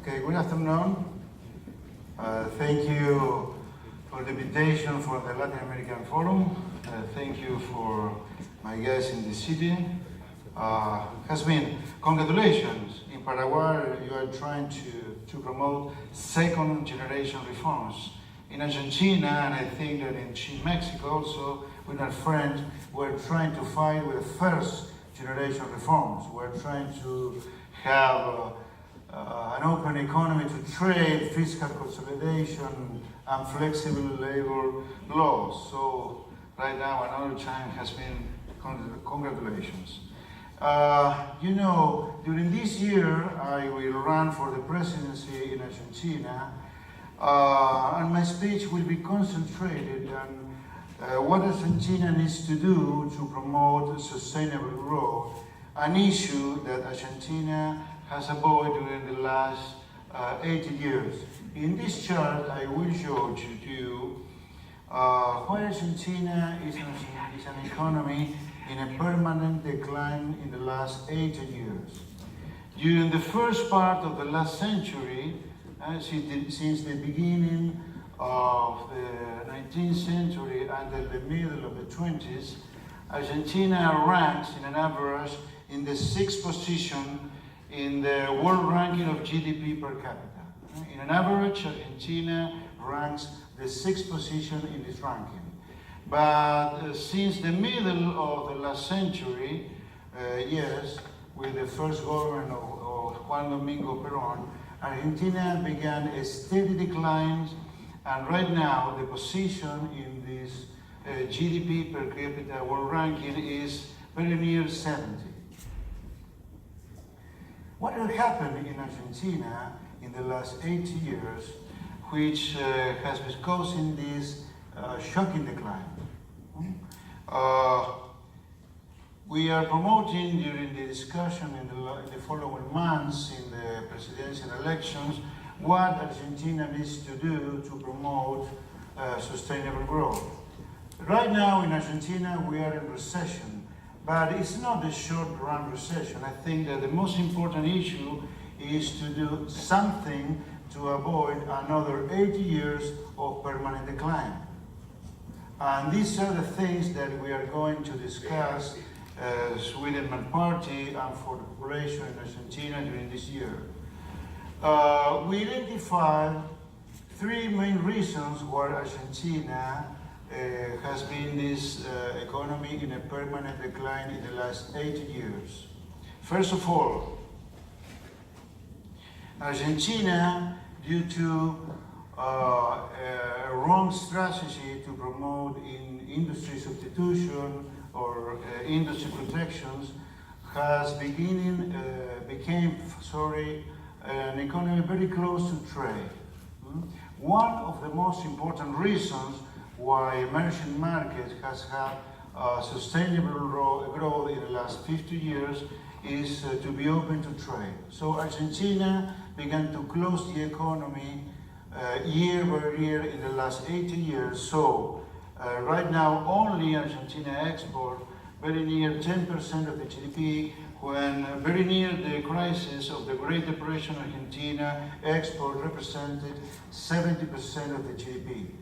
Okay, good afternoon. Thank you for the invitation for the Latin American Forum. Thank you for my guests in the city. Congratulations. In Paraguay, you are trying to promote second generation reforms. In Argentina, and I think that in Mexico also, with our friends, we're trying to fight with first generation reforms. We're trying to have an open economy to trade, fiscal consolidation, and flexible labor laws. So right now, another time has been congratulations. During this year, I will run for the presidency in Argentina, and my speech will be concentrated on what Argentina needs to do to promote sustainable growth, an issue that Argentina has avoided during the last 80 years. In this chart, I will show to you why Argentina is an economy in a permanent decline in the last 80 years. During the first part of the last century, since the beginning of the 19th century until the middle of the 20s, Argentina ranks in an average in the 6th position in the world ranking of GDP per capita. In an average, Argentina ranks the 6th position in this ranking. But since the middle of the last century, with the first government of Juan Domingo Perón, Argentina began a steady decline, and right now the position in this GDP per capita world ranking is very near 70. What had happened in Argentina in the last 80 years, which has been causing this shocking decline? We are promoting during the discussion in the following months in the presidential elections what Argentina needs to do to promote sustainable growth. Right now in Argentina we are in recession, but it's not a short-run recession. I think that the most important issue is to do something to avoid another 80 years of permanent decline. And these are the things that we are going to discuss Sweden Party and for the population in Argentina during this year. We identified three main reasons why Argentina has been this economy in a permanent decline in the last 80 years. First of all, Argentina, due to a wrong strategy to promote industry substitution or industry protections, has became an economy very close to trade. One of the most important reasons why emerging markets has had sustainable growth in the last 50 years is to be open to trade. So Argentina began to close the economy year by year in the last 80 years. So right now only Argentina export very near 10% of the GDP, when very near the crisis of the Great Depression, Argentina export represented 70% of the GDP.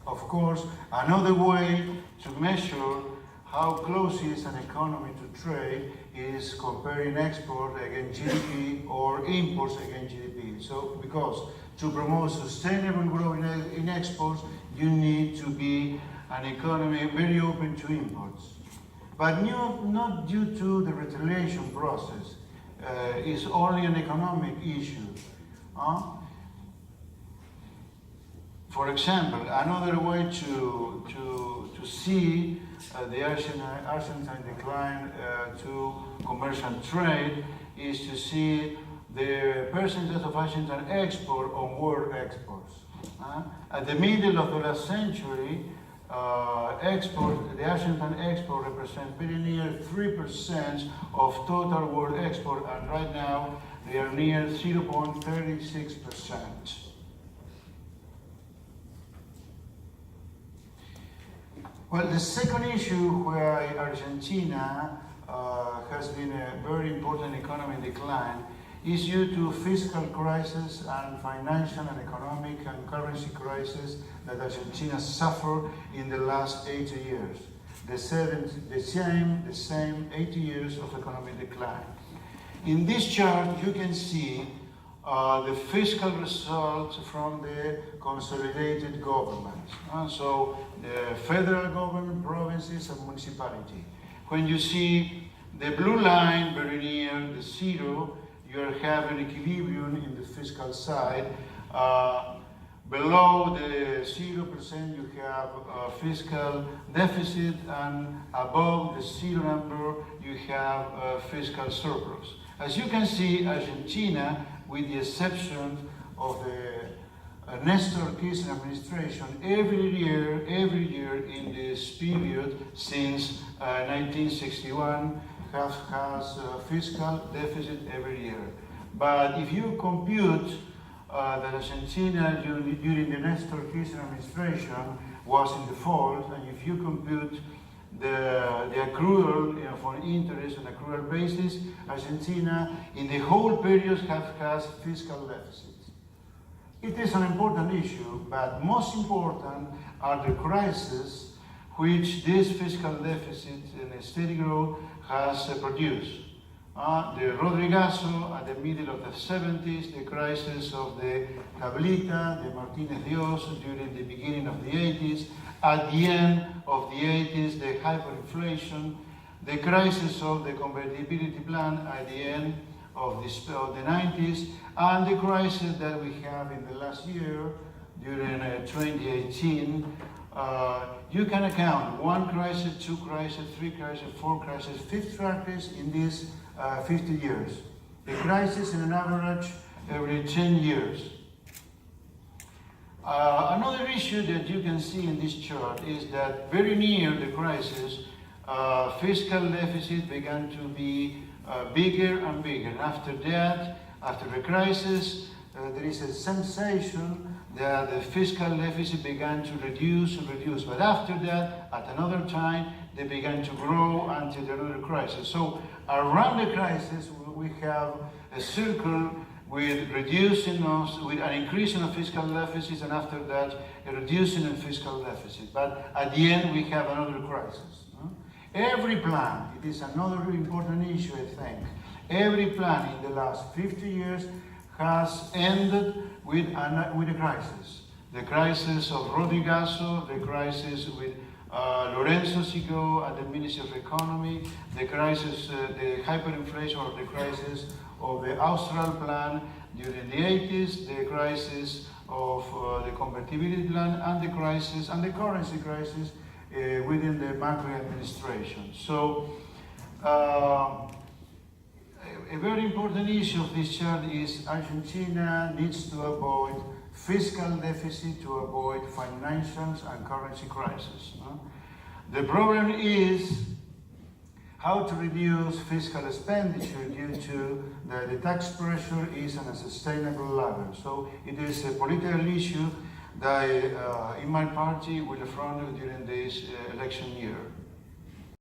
Of course, another way to measure how close is an economy to trade is comparing export against GDP or imports against GDP. So, because to promote sustainable growth in exports, you need to be an economy very open to imports. But not due to the retaliation process. It's only an economic issue. For example, another way to see the Argentine decline to commercial trade is to see the percentage of Argentine export on world exports. At the middle of the last century, the Argentine export represents very near 3% of total world export, and right now they are near 0.36%. Well, the second issue where Argentina has been a very important economy in decline is due to fiscal crisis and financial and economic and currency crisis that Argentina suffered in the last 80 years. The same 80 years of economic decline. In this chart, you can see the fiscal results from the consolidated governments. So the federal government, provinces, and municipality. When you see the blue line very near the zero, you have an equilibrium in the fiscal side. Below the 0%, you have a fiscal deficit, and above the zero number, you have a fiscal surplus. As you can see, Argentina, with the exception of the Nestor Kirchner administration, every year in this period since 1961 has a fiscal deficit every year. But if you compute that Argentina during the Nestor Kirchner administration was in default, and if you compute the accrual for interest on accrual basis, Argentina in the whole period has fiscal deficits. It is an important issue, but most important are the crises which this fiscal deficit and steady growth has produced. The Rodrigazo at the middle of the 70s, the crisis of the Tablita, the Martinez Dios during the beginning of the 80s, at the end of the 80s, the hyperinflation, the crisis of the convertibility plan at the end of the 90s, and the crisis that we have in the last year during 2018. You can account 1 crisis, 2 crises, 3 crises, 4 crises, 5th crisis in these 50 years. The crisis in an average every 10 years. Another issue that you can see in this chart is that very near the crisis, fiscal deficit began to be bigger and bigger. And after that, after the crisis, there is a sensation that the fiscal deficit began to reduce. But after that, at another time, they began to grow until another crisis. So around the crisis, we have a circle with an increasing of fiscal deficits, and after that, a reducing of fiscal deficit. But at the end, we have another crisis. Every plan, it is another important issue, I think. Every plan in the last 50 years has ended with a crisis. The crisis of Rodrigazo, the crisis with Lorenzo Sigo at the Ministry of Economy, the crisis, the hyperinflation, or the crisis of the Austral plan during the 80s, the crisis of the convertibility plan, and the crisis and the currency crisis within the Macri administration. So a very important issue of this chart is Argentina needs to avoid fiscal deficit to avoid financial and currency crisis. The problem is how to reduce fiscal expenditure due to the tax pressure is on a sustainable level. So it is a political issue that in my party will front during this election year.